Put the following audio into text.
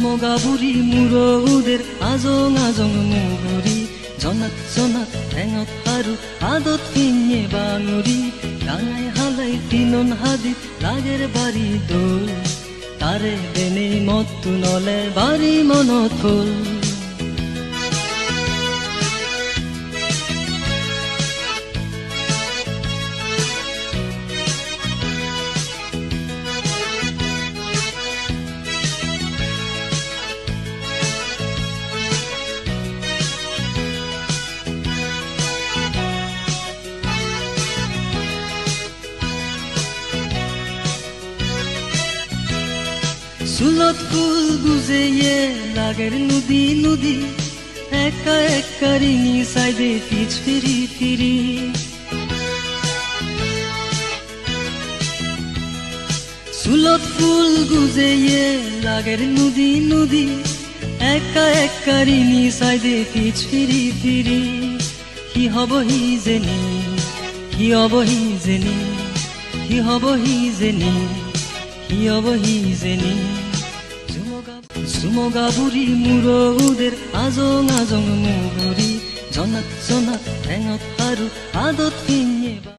জুমগাবুৰি মুৰৌদেৰ আজং আজং মুগুৰি জনাত জনাত ঠেঙত হাৰু আদত কিনে বাঙুৰি ডাঙাই হালাই তিনন হাদি লাগের বাড়ি দোল তারে দেনে মত্তু নলে বাড়ি মনত হল চুলত ফুল গুজেয়ে লাগের নদী নদী একা একা রিঙি সাইডে পিছ ফিরি ফিরি চুলত ফুল গুজেয়ে লাগের নদী নদী একা একা রিঙি সাইডে পিছ ফিরি ফিরি কি হব হি জেনি কি হব হি জেনি কি হব হি জেনি কি হব হি জেনি জুমগাবুৰি মুৰৌদেৰ আজং আজং মুগুৰি জনাত জনাত ঠেঙত হাৰু আদত কিনে